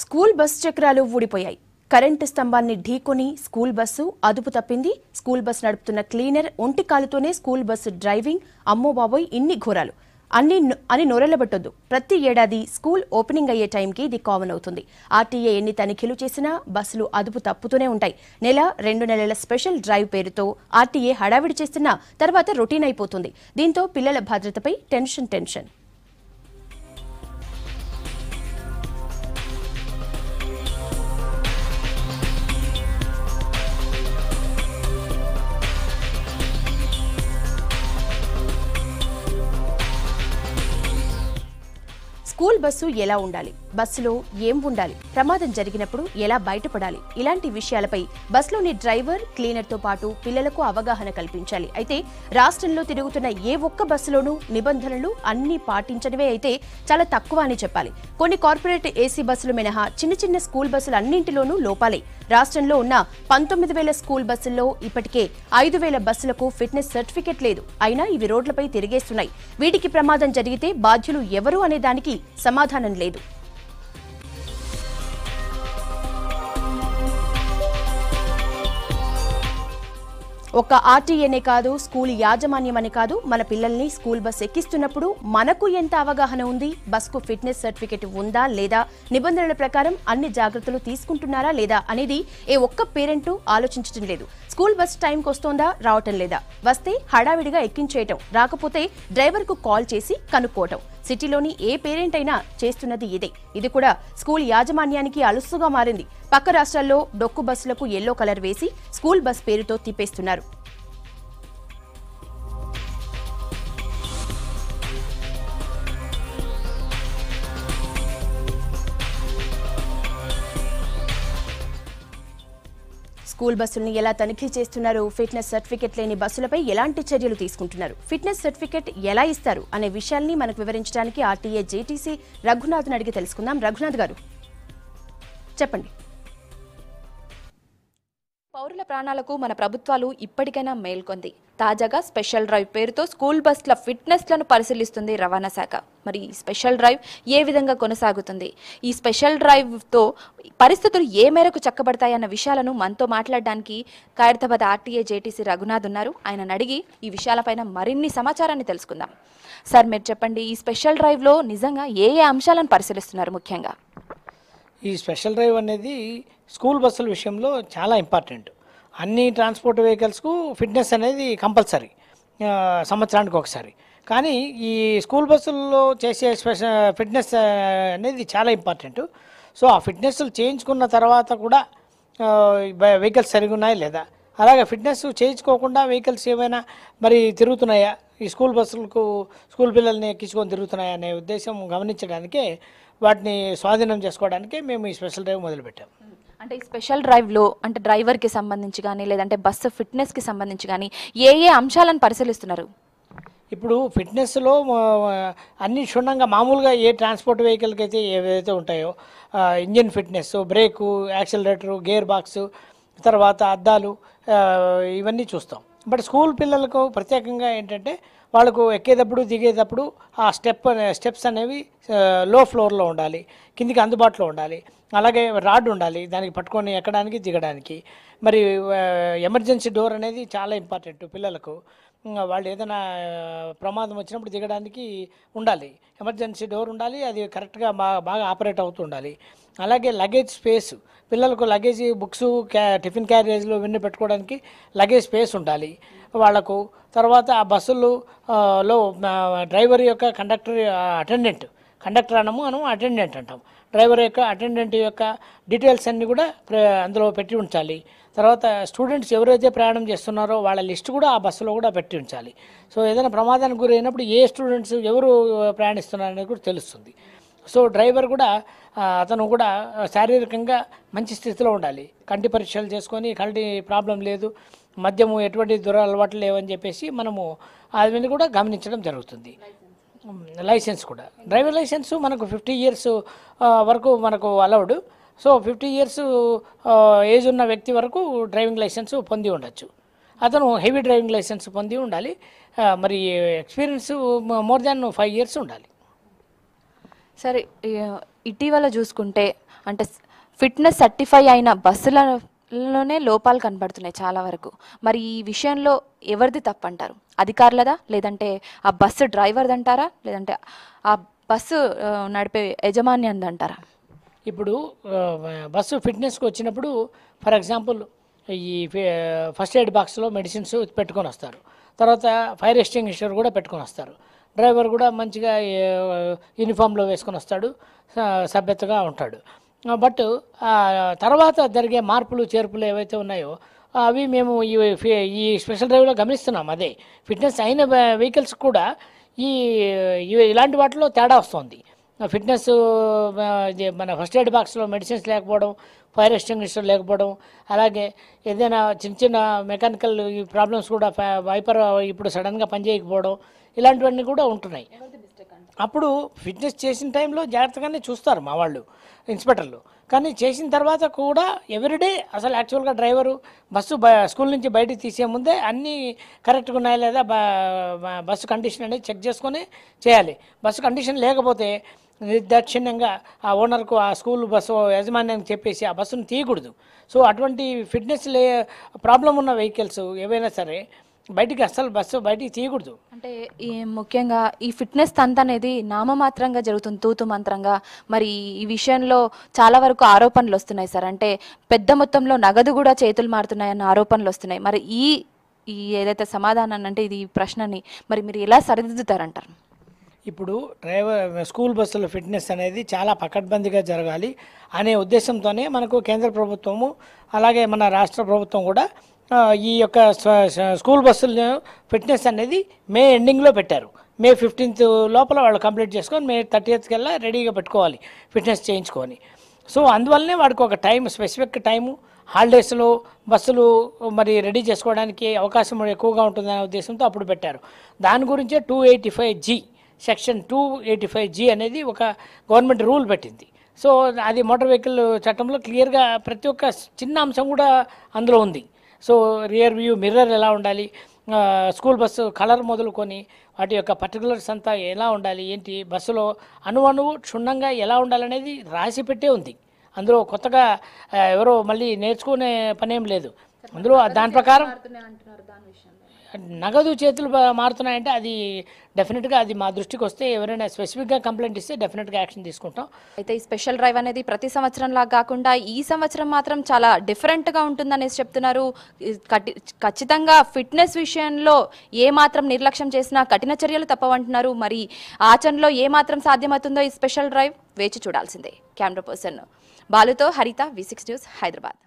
School bus చక్రాలు ఊడిపోయాయి. Current స్తంభాన్ని ఢీకొని స్కూల్ బస్సు అదుపు తప్పింది. స్కూల్ బస్ నడుపుతున్న క్లీనర్ ఒంటి కాలుతోనే స్కూల్ బస్సు డ్రైవింగ్. అమ్మో బాబోయ్, ఇన్ని ఘోరాలు అని నొరెళ్లబట్టొద్దు. ప్రతి ఏడాది స్కూల్ ఓపెనింగ్ అయ్యే టైంకి ఇది కామన్ అవుతుంది. ఆర్టీఏ ఎన్ని తనిఖీలు చేసినా బస్సులు అదుపు తప్పుతూనే ఉంటాయి. 2 నెలల స్పెషల్ డ్రైవ్ పేరుతో ఆర్టీఏ హడావిడి చేస్తున్నా తర్వాత రొటీన్ అయిపోతుంది. దీంతో పిల్లల భద్రతపై టెన్షన్. స్కూల్ బస్సు ఎలా ఉండాలి, బస్సులో ఏం ఉండాలి, ప్రమాదం జరిగినప్పుడు ఎలా బయటపడాలి, ఇలాంటి విషయాలపై బస్సులోని డ్రైవర్, క్లీనర్తో పాటు పిల్లలకు అవగాహన కల్పించాలి. అయితే రాష్ట్రంలో తిరుగుతున్న ఏ ఒక్క బస్సులోనూ నిబంధనలు అన్ని పాటించడమే అయితే చాలా తక్కువ అని చెప్పాలి. కొన్ని కార్పొరేట్ ఏసీ బస్సులు మినహా చిన్న స్కూల్ బస్సులు అన్నింటిలోనూ లోపాలే. రాష్ట్రంలో ఉన్న 19,000 స్కూల్ బస్సుల్లో ఇప్పటికే 5,000 బస్సులకు ఫిట్నెస్ సర్టిఫికెట్ లేదు. అయినా ఇవి రోడ్లపై తిరిగేస్తున్నాయి. వీటికి ప్రమాదం జరిగితే బాధ్యులు ఎవరు అనే దానికి సమాధానం లేదు. ఒక్క ఆర్టీఏనే కాదు, స్కూల్ యాజమాన్యమనే కాదు, మన పిల్లల్ని స్కూల్ బస్ ఎక్కిస్తున్నప్పుడు మనకు ఎంత అవగాహన ఉంది, బస్కు ఫిట్నెస్ సర్టిఫికెట్ ఉందా లేదా, నిబంధనల ప్రకారం అన్ని జాగ్రత్తలు తీసుకుంటున్నారా లేదా అనేది ఏ ఒక్క పేరెంటు ఆలోచించడం లేదు. స్కూల్ బస్ టైంకి వస్తోందా, రావటం లేదా, వస్తే హడావిడిగా ఎక్కించేయటం, రాకపోతే డ్రైవర్కు కాల్ చేసి కనుక్కోవటం. సిటీలోని ఏ పేరెంట్ అయినా చేస్తున్నది ఇదే. ఇది కూడా స్కూల్ యాజమాన్యానికి అలుసుగా మారింది. పక్క రాష్ట్రాల్లో డొక్కు బస్సులకు ఎల్లో కలర్ వేసి స్కూల్ బస్ పేరుతో తిప్పేస్తున్నారు. స్కూల్ బస్సుల్ని ఎలా తనిఖీ చేస్తున్నారు, ఫిట్నెస్ సర్టిఫికెట్ లేని బస్సులపై ఎలాంటి చర్యలు తీసుకుంటున్నారు, ఫిట్నెస్ సర్టిఫికెట్ ఎలా ఇస్తారు అనే విషయాల్ని మనకు వివరించడానికి ఆర్టీఏ జేటీసీ రఘునాథ్ని అడిగి తెలుసుకుందాం. రఘునాథ్ గారు చెప్పండి. పౌరుల ప్రాణాలకు మన ప్రభుత్వాలు ఇప్పటికైనా మేల్కొంది. తాజాగా స్పెషల్ డ్రైవ్ పేరుతో స్కూల్ బస్ల ఫిట్నెస్లను పరిశీలిస్తుంది రవాణా శాఖ. మరి ఈ స్పెషల్ డ్రైవ్ ఏ విధంగా కొనసాగుతుంది, ఈ స్పెషల్ డ్రైవ్తో పరిస్థితులు ఏ మేరకు చక్కబడతాయన్న విషయాలను మనతో మాట్లాడడానికి ఖైరతాబాద్ ఆర్టీఏ జేటీసీ రఘునాథ్ ఉన్నారు. ఆయనను అడిగి ఈ విషయాలపైన మరిన్ని సమాచారాన్ని తెలుసుకుందాం. సార్, మీరు చెప్పండి, ఈ స్పెషల్ డ్రైవ్లో నిజంగా ఏ అంశాలను పరిశీలిస్తున్నారు ముఖ్యంగా? ఈ స్పెషల్ డ్రైవ్ అనేది స్కూల్ బస్సుల విషయంలో చాలా ఇంపార్టెంట్. అన్ని ట్రాన్స్పోర్ట్ వెహికల్స్కు ఫిట్నెస్ అనేది కంపల్సరీ, సంవత్సరానికి ఒకసారి. కానీ ఈ స్కూల్ బస్సుల్లో చేసే ఫిట్నెస్ అనేది చాలా ఇంపార్టెంట్. సో ఆ ఫిట్నెస్లు చేయించుకున్న తర్వాత కూడా వెహికల్స్ సరిగా ఉన్నాయా లేదా, అలాగే ఫిట్నెస్ చేయించుకోకుండా వెహికల్స్ ఏమైనా మరి తిరుగుతున్నాయా, ఈ స్కూల్ బస్సులకు స్కూల్ పిల్లల్ని ఎక్కించుకొని తిరుగుతున్నాయా అనే ఉద్దేశం గమనించడానికే, వాటిని స్వాధీనం చేసుకోవడానికే మేము ఈ స్పెషల్ డ్రైవ్ మొదలుపెట్టాము. అంటే ఈ స్పెషల్ డ్రైవ్లో అంటే డ్రైవర్కి సంబంధించి కానీ లేదంటే బస్సు ఫిట్నెస్కి సంబంధించి కానీ ఏ అంశాలను పరిశీలిస్తున్నారు? ఇప్పుడు ఫిట్నెస్లో అన్ని క్షుణ్ణంగా మామూలుగా ఏ ట్రాన్స్పోర్ట్ వెహికల్కి అయితే ఏవైతే ఉంటాయో, engine fitness, brake, accelerator, gear box, తర్వాత అద్దాలు, ఇవన్నీ చూస్తాం. బట్ స్కూల్ పిల్లలకు ప్రత్యేకంగా ఏంటంటే వాళ్ళకు ఎక్కేటప్పుడు దిగేటప్పుడు ఆ స్టెప్స్ అనేవి లో ఫ్లోర్లో ఉండాలి, కిందికి అందుబాటులో ఉండాలి. అలాగే రాడ్ ఉండాలి దానికి పట్టుకొని ఎక్కడానికి దిగడానికి. మరి ఎమర్జెన్సీ డోర్ అనేది చాలా ఇంపార్టెంట్ పిల్లలకు. వాళ్ళు ఏదైనా ప్రమాదం వచ్చినప్పుడు దిగడానికి ఉండాలి, ఎమర్జెన్సీ డోర్ ఉండాలి, అది కరెక్ట్గా బాగా ఆపరేట్ అవుతూ ఉండాలి. అలాగే లగేజ్ స్పేస్, పిల్లలకు లగేజ్, బుక్స్, టిఫిన్ క్యారేజ్లు ఇవన్నీ పెట్టుకోవడానికి లగేజ్ స్పేస్ ఉండాలి వాళ్లకు. తర్వాత ఆ బస్సుల్లో డ్రైవర్ యొక్క కండక్టర్ అనము అటెండెంట్ అంటాం. డ్రైవర్ యొక్క అటెండెంట్ యొక్క డీటెయిల్స్ అన్నీ కూడా అందులో పెట్టి ఉంచాలి. తర్వాత స్టూడెంట్స్ ఎవరైతే ప్రయాణం చేస్తున్నారో వాళ్ళ లిస్టు కూడా ఆ బస్సులో కూడా పెట్టి ఉంచాలి. సో ఏదైనా ప్రమాదానికి గురైనప్పుడు ఏ స్టూడెంట్స్ ఎవరు ప్రయాణిస్తున్నారు అనేది కూడా తెలుస్తుంది. సో డ్రైవర్ కూడా అతను కూడా శారీరకంగా మంచి స్థితిలో ఉండాలి. కంటి పరీక్షలు చేసుకొని కంటి ప్రాబ్లం లేదు, మద్యము ఎటువంటి దురలవాట్లు లేవని చెప్పేసి మనము అది కూడా గమనించడం జరుగుతుంది. లైసెన్స్ కూడా, డ్రైవర్ లైసెన్స్ మనకు 50 years వరకు మనకు అలౌడ్. సో 50 years ఏజ్ ఉన్న వ్యక్తి వరకు డ్రైవింగ్ లైసెన్స్ పొంది ఉండొచ్చు. అతను హెవీ డ్రైవింగ్ లైసెన్స్ పొంది ఉండాలి. మరి ఎక్స్పీరియన్స్ మోర్ దాన్ 5 years ఉండాలి. సరే, ఇటీవల చూసుకుంటే అంటే ఫిట్నెస్ సర్టిఫై అయిన బస్సులలోనే లోపాలు కనబడుతున్నాయి చాలా వరకు. మరి ఈ విషయంలో ఎవరిది తప్పంటారు? అధికారులదా, లేదంటే ఆ బస్సు డ్రైవర్ది అంటారా, లేదంటే ఆ బస్సు నడిపే యజమాని అంటారా? ఇప్పుడు బస్సు ఫిట్నెస్కి వచ్చినప్పుడు ఫర్ ఎగ్జాంపుల్ ఈ ఫస్ట్ ఎయిడ్ బాక్స్లో మెడిసిన్స్ పెట్టుకొని వస్తారు, తర్వాత ఫైర్ ఎక్స్టింగ్విషర్ కూడా పెట్టుకొని వస్తారు, డ్రైవర్ కూడా మంచిగా యూనిఫామ్లో వేసుకొని వస్తాడు, సభ్యతగా ఉంటాడు. బట్ తర్వాత జరిగే మార్పులు చేర్పులు ఏవైతే ఉన్నాయో అవి మేము ఈ స్పెషల్ డ్రైవ్లో గమనిస్తున్నాం. అదే ఫిట్నెస్ అయిన వెహికల్స్ కూడా ఇలాంటి వాటిలో తేడా వస్తుంది. ఫిట్నెస్ మన ఫస్ట్ ఎయిడ్ బాక్స్లో మెడిసిన్స్ లేకపోవడం, ఫైర్ ఎక్స్టింగ్విషర్ లేకపోవడం, అలాగే ఏదైనా చిన్న చిన్న మెకానికల్ ప్రాబ్లమ్స్ కూడా వైపర్ ఇప్పుడు సడన్గా పనిచేయకపోవడం, ఇలాంటివన్నీ కూడా ఉంటున్నాయి. అప్పుడు ఫిట్నెస్ చేసిన టైంలో జాగ్రత్తగానే చూస్తారు మా వాళ్ళు ఇన్స్పెక్టర్లు, కానీ చేసిన తర్వాత కూడా ఎవ్రీడే అసలు యాక్చువల్గా డ్రైవరు స్కూల్ నుంచి బయటికి తీసే ముందే అన్నీ కరెక్ట్గా ఉన్నాయా లేదా బస్సు కండిషన్ అనేది చెక్ చేసుకొని చేయాలి. బస్సు కండిషన్ లేకపోతే నిర్దాక్షిణ్యంగా ఆ ఓనర్కు ఆ స్కూల్ బస్సు యాజమాన్యానికి చెప్పేసి ఆ బస్సును తీయకూడదు. సో అటువంటి ఫిట్నెస్ ప్రాబ్లం ఉన్న వెహికల్స్ ఏవైనా సరే బస్సు బయటికి తీయకూడదు. అంటే ఈ ముఖ్యంగా ఈ ఫిట్నెస్ తంత్ అనేది నామమాత్రంగా జరుగుతుంది, తూతు మంత్రంగా. మరి ఈ విషయంలో చాలా వరకు ఆరోపణలు వస్తున్నాయి సార్. అంటే పెద్ద మొత్తంలో నగదు కూడా చేతులు మారుతున్నాయన్న ఆరోపణలు వస్తున్నాయి. మరి ఈ ఏదైతే సమాధానాన్ని అంటే ఇది ప్రశ్నని మరి మీరు ఎలా సరిదిద్దుతారంటారు? ఇప్పుడు స్కూల్ బస్సుల ఫిట్నెస్ అనేది చాలా పకడ్బందీగా జరగాలి అనే ఉద్దేశంతోనే మనకు కేంద్ర ప్రభుత్వము అలాగే మన రాష్ట్ర ప్రభుత్వం కూడా ఈ యొక్క స్కూల్ బస్సుల ఫిట్నెస్ అనేది మే ఎండింగ్లో పెట్టారు. మే 15th లోపల వాళ్ళు కంప్లీట్ చేసుకొని మే 30th కల్లా రెడీగా పెట్టుకోవాలి ఫిట్నెస్ చేయించుకొని. సో అందువల్లనే వాడికి ఒక స్పెసిఫిక్ టైము హాలిడేస్లో బస్సులు మరి రెడీ చేసుకోవడానికి అవకాశం ఎక్కువగా ఉంటుందనే ఉద్దేశంతో అప్పుడు పెట్టారు. దాని గురించే 285G సెక్షన్ 285G అనేది ఒక గవర్నమెంట్ రూల్ పెట్టింది. సో అది మోటార్ వెహికల్ చట్టంలో క్లియర్గా ప్రతి ఒక్క చిన్న అంశం కూడా అందులో ఉంది. సో రియర్ వ్యూ మిర్రర్ ఎలా ఉండాలి, స్కూల్ బస్సు కలర్ మొదలుకొని వాటి యొక్క పర్టికులర్స్ అంతా ఎలా ఉండాలి, ఏంటి బస్సులో అణువణువు క్షుణ్ణంగా ఎలా ఉండాలనేది రాసి పెట్టే ఉంది. అందులో కొత్తగా ఎవరో మళ్ళీ నేర్చుకునే పనేం లేదు. అందులో దాని ప్రకారం నగదు చేతులు మారుతున్నాయంటే అది డెఫినెట్గా అది మా దృష్టికి వస్తే ఎవరైనా స్పెసిఫిక్గా కంప్లైంట్ ఇస్తే డెఫినెట్గా యాక్షన్ తీసుకుంటాం. అయితే ఈ స్పెషల్ డ్రైవ్ అనేది ప్రతి సంవత్సరం లాగా కాకుండా ఈ సంవత్సరం మాత్రం చాలా డిఫరెంట్గా ఉంటుందనేసి చెప్తున్నారు. ఖచ్చితంగా ఫిట్నెస్ విషయంలో ఏ మాత్రం నిర్లక్ష్యం చేసినా కఠిన చర్యలు తప్పవంటున్నారు. మరి ఆచరణలో ఏ మాత్రం సాధ్యమవుతుందో ఈ స్పెషల్ డ్రైవ్ వేచి చూడాల్సిందే. కెమెరా పర్సన్ బాలుతో హరిత, V6 న్యూస్, హైదరాబాద్.